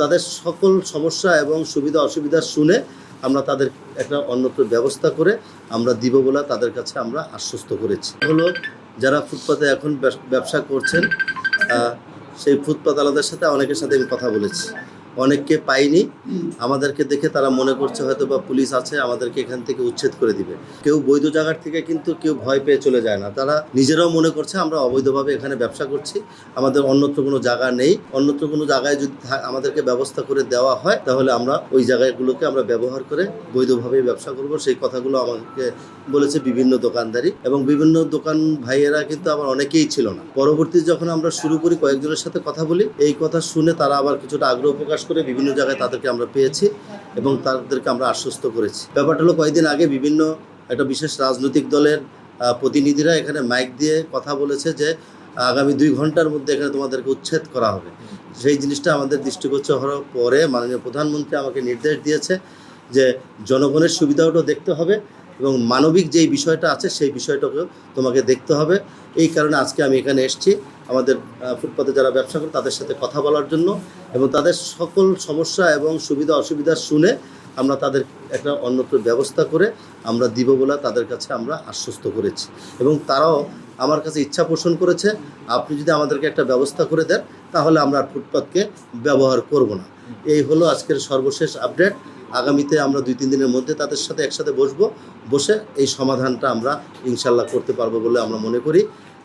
তাদের সকল সমস্যা এবং সুবিধা অসুবিধা শুনে আমরা তাদের একটা অন্যত্র ব্যবস্থা করে আমরা দিব বলে তাদের কাছে আমরা আশ্বস্ত করেছি। হলো যারা ফুটপাতে এখন ব্যবসা করছেন সেই ফুটপাত আলাদের সাথে অনেকের সাথে আমি কথা বলেছি, অনেককে পাইনি। আমাদেরকে দেখে তারা মনে করছে হয়তো বা পুলিশ আছে, আমাদেরকে এখান থেকে উচ্ছেদ করে দিবে। কেউ বৈধ জায়গার থেকে কিন্তু কেউ ভয় পেয়ে চলে যায় না, তারা নিজেরাও মনে করছে আমরা অবৈধভাবে এখানে ব্যবসা করছি, আমাদের অন্যত্র কোনো জায়গা নেই। অন্যত্র কোনো জায়গায় যদি আমাদেরকে ব্যবস্থা করে দেওয়া হয় তাহলে আমরা ওই জায়গাগুলোকে আমরা ব্যবহার করে বৈধভাবে ব্যবসা করব। সেই কথাগুলো আমাকে বলেছে বিভিন্ন দোকানদারি এবং বিভিন্ন দোকান ভাইয়েরা, কিন্তু আবার অনেকেই ছিল না। পরবর্তী যখন আমরা শুরু করি, কয়েকজনের সাথে কথা বলি, এই কথা শুনে তারা আবার কিছুটা আগ্রহ প্রকাশ করে বিভিন্ন জায়গায় তাদেরকে আমরা পেয়েছি এবং তাদেরকে আমরা আশ্বস্ত করেছি। ব্যাপারটা হলো কয়েকদিন আগে বিভিন্ন একটা বিশেষ রাজনৈতিক দলের প্রতিনিধিরা এখানে মাইক দিয়ে কথা বলেছে যে আগামী 2 ঘন্টার মধ্যে এখানে তোমাদেরকে উচ্ছেদ করা হবে। সেই জিনিসটা আমাদের দৃষ্টিগোচর হওয়ার পরে মাননীয় প্রধানমন্ত্রী আমাকে নির্দেশ দিয়েছে যে জনগণের সুবিধাটাও দেখতে হবে এবং মানবিক যেই বিষয়টা আছে সেই বিষয়টাকেও তোমাকে দেখতে হবে। এই কারণে আজকে আমি এখানে এসেছি আমাদের ফুটপাতে যারা ব্যবসা করে তাদের সাথে কথা বলার জন্য এবং তাদের সকল সমস্যা এবং সুবিধা অসুবিধা শুনে আমরা তাদের একটা অন্যত্র ব্যবস্থা করে আমরা দিব বলে তাদের কাছে আমরা আশ্বস্ত করেছি এবং তারাও আমার কাছে ইচ্ছা পোষণ করেছে, আপনি যদি আমাদেরকে একটা ব্যবস্থা করে দেন তাহলে আমরা ফুটপাতকে ব্যবহার করব না। এই হলো আজকের সর্বশেষ আপডেট। আগামীতে আমরা 2-3 দিনের মধ্যে তাদের সাথে একসাথে বসে এই সমাধানটা আমরা ইনশাল্লাহ করতে পারবো বলে আমরা মনে করি।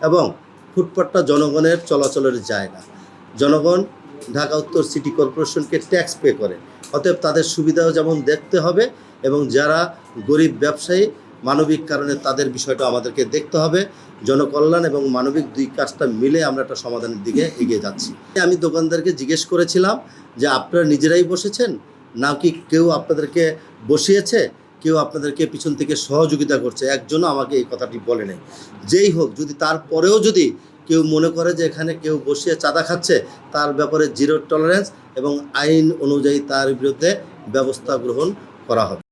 এবং ফুটপাতটা জনগণের চলাচলের জায়গা, জনগণ ঢাকা উত্তর সিটি কর্পোরেশনকে ট্যাক্স পে করে, অতএব তাদের সুবিধাও যেমন দেখতে হবে এবং যারা গরিব ব্যবসায়ী মানবিক কারণে তাদের বিষয়টা আমাদেরকে দেখতে হবে। জনকল্যাণ এবং মানবিক দুই কাজটা মিলে আমরা একটা সমাধানের দিকে এগিয়ে যাচ্ছি। আমি দোকানদারকে জিজ্ঞেস করেছিলাম যে আপনারা নিজেরাই বসেছেন নাকি কেউ আপনাদেরকে বসিয়েছে, কেউ আপনাদেরকে পিছন থেকে সহযোগিতা করছে? একজনও আমাকে এই কথাটি বলে নেই। যেই হোক, যদি তারপরেও যদি কেউ মনে করে যে এখানে কেউ বসিয়ে চাঁদা খাচ্ছে, তার ব্যাপারে 0 টলারেন্স এবং আইন অনুযায়ী তার বিরুদ্ধে ব্যবস্থা গ্রহণ করা হবে।